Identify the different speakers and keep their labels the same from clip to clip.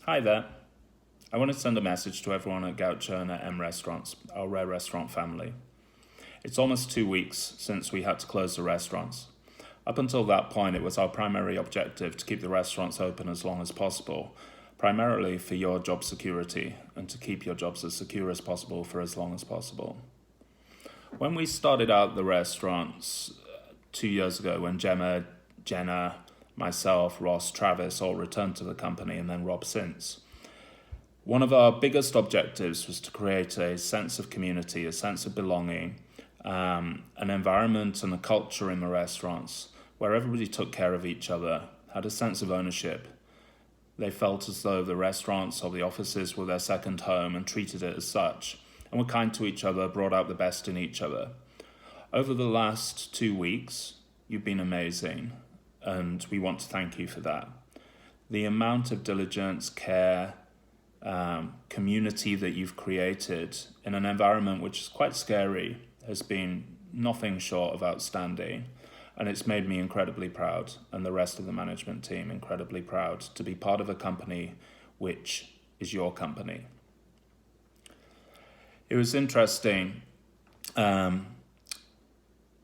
Speaker 1: Hi there. I want to send a message to everyone at Gaucho and at M Restaurants, our rare restaurant family. It's almost 2 weeks since we had to close the restaurants. Up until that point, it was our primary objective to keep the restaurants open as long as possible, primarily for your job security and to keep your jobs as secure as possible for as long as possible. When we started out the restaurants 2 years ago, when Gemma, Jenna, myself, Ross, Travis all returned to the company, and then Rob since, one of our biggest objectives was to create a sense of community, a sense of belonging, an environment and a culture in the restaurants where everybody took care of each other, had a sense of ownership. They felt as though the restaurants or the offices were their second home and treated it as such, and were kind to each other, brought out the best in each other. Over the last 2 weeks, you've been amazing, and we want to thank you for that. The amount of diligence, care, community that you've created in an environment which is quite scary has been nothing short of outstanding, and it's made me incredibly proud, and the rest of the management team incredibly proud to be part of a company which is your company. It was interesting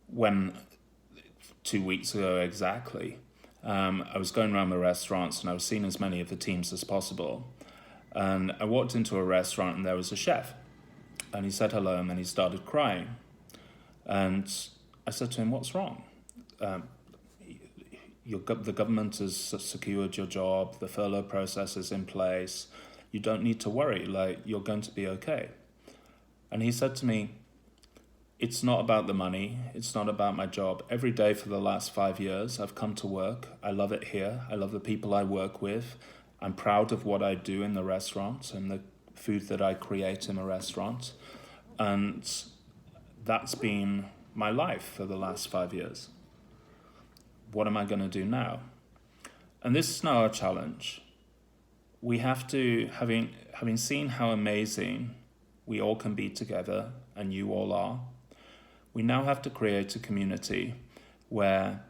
Speaker 1: when 2 weeks ago exactly, I was going around the restaurants and I was seeing as many of the teams as possible. And I walked into a restaurant and there was a chef. And he said hello and then he started crying. And I said to him, "What's wrong? The government has secured your job, the furlough process is in place. You don't need to worry, you're going to be okay." And he said to me, "It's not about the money, it's not about my job. Every day for the last 5 years, I've come to work. I love it here. I love the people I work with. I'm proud of what I do in the restaurant and the food that I create in the restaurant. And that's been my life for the last 5 years. What am I going to do now?" And this is now our challenge. We have to, having seen how amazing we all can be together, and you all are, we now have to create a community where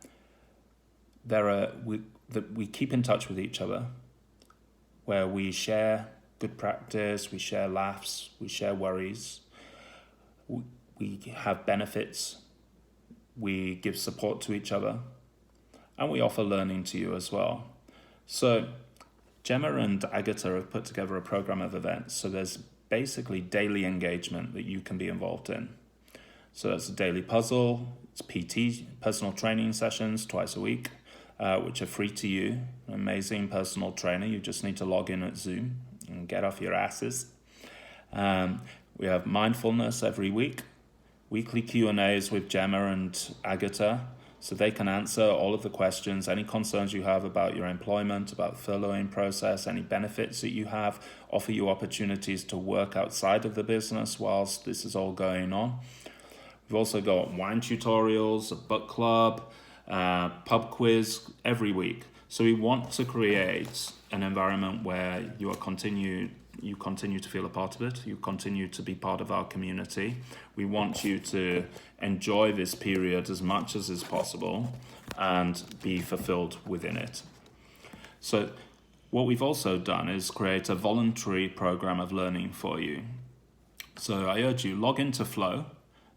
Speaker 1: we keep in touch with each other, where we share good practice, we share laughs, we share worries, we have benefits, we give support to each other, and we offer learning to you as well. So Gemma and Agatha have put together a program of events, so there's basically daily engagement that you can be involved in. So it's a daily puzzle, it's PT, personal training sessions twice a week, which are free to you. An amazing personal trainer. You just need to log in at Zoom and get off your asses. We have mindfulness every week, weekly Q&As with Gemma and Agatha, so they can answer all of the questions, any concerns you have about your employment, about the furloughing process, any benefits that you have, offer you opportunities to work outside of the business whilst this is all going on. We've also got wine tutorials, a book club, pub quiz every week. So we want to create an environment where you continue to feel a part of it. You continue to be part of our community. We want you to enjoy this period as much as is possible and be fulfilled within it. So what we've also done is create a voluntary program of learning for you. So I urge you, log into Flow.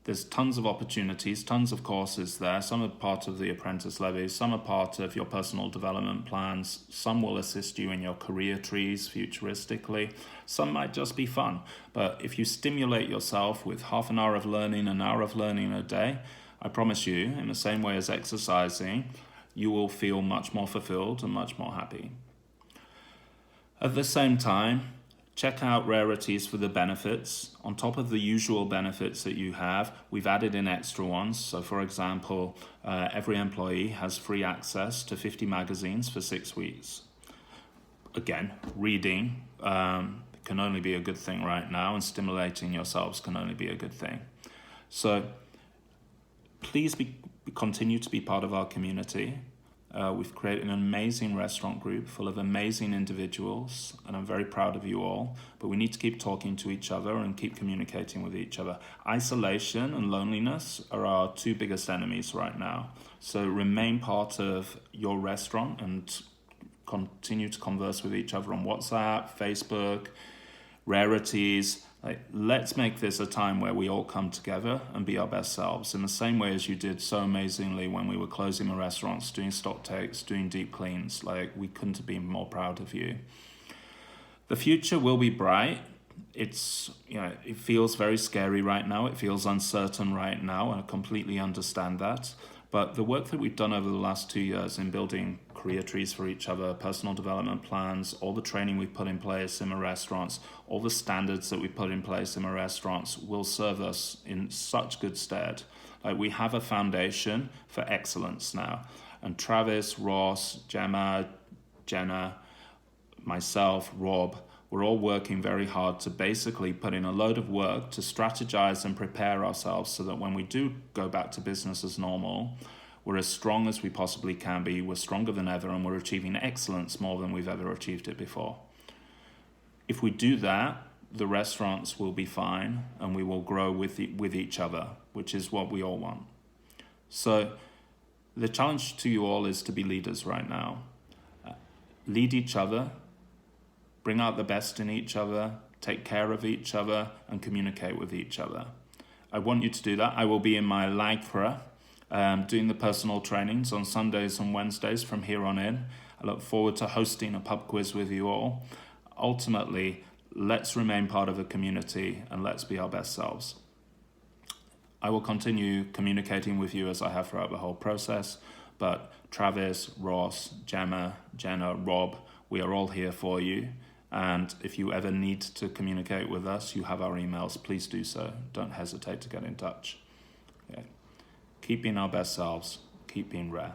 Speaker 1: There's tons of opportunities, tons of courses there. Some are part of the apprentice levies, some are part of your personal development plans. Some will assist you in your career trees futuristically. Some might just be fun. But if you stimulate yourself with half an hour of learning, an hour of learning a day, I promise you, in the same way as exercising, you will feel much more fulfilled and much more happy. At the same time, check out Rarities for the benefits. On top of the usual benefits that you have, we've added in extra ones. So for example, every employee has free access to 50 magazines for 6 weeks. Again, reading can only be a good thing right now, and stimulating yourselves can only be a good thing. So please continue to be part of our community. We've created an amazing restaurant group full of amazing individuals, and I'm very proud of you all. But we need to keep talking to each other and keep communicating with each other. Isolation and loneliness are our two biggest enemies right now. So remain part of your restaurant and continue to converse with each other on WhatsApp, Facebook, rarities. Like, let's make this a time where we all come together and be our best selves in the same way as you did so amazingly when we were closing the restaurants, doing stock takes, doing deep cleans. Like, we couldn't have been more proud of you. The future will be bright. It's, it feels very scary right now. It feels uncertain right now, and I completely understand that. But the work that we've done over the last 2 years in building career trees for each other, personal development plans, all the training we've put in place in the restaurants, all the standards that we put in place in the restaurants will serve us in such good stead. Like, we have a foundation for excellence now. And Travis, Ross, Gemma, Jenna, myself, Rob, we're all working very hard to basically put in a load of work to strategize and prepare ourselves so that when we do go back to business as normal, we're as strong as we possibly can be, we're stronger than ever, and we're achieving excellence more than we've ever achieved it before. If we do that, the restaurants will be fine and we will grow with each other, which is what we all want. So the challenge to you all is to be leaders right now. Lead each other, bring out the best in each other, take care of each other, and communicate with each other. I want you to do that. I will be in my Lagfra, doing the personal trainings on Sundays and Wednesdays from here on in. I look forward to hosting a pub quiz with you all. Ultimately, let's remain part of a community and let's be our best selves. I will continue communicating with you as I have throughout the whole process, but Travis, Ross, Gemma, Jenna, Rob, we are all here for you. And if you ever need to communicate with us, you have our emails. Please do so. Don't hesitate to get in touch. Okay. Keep being our best selves. Keep being rare.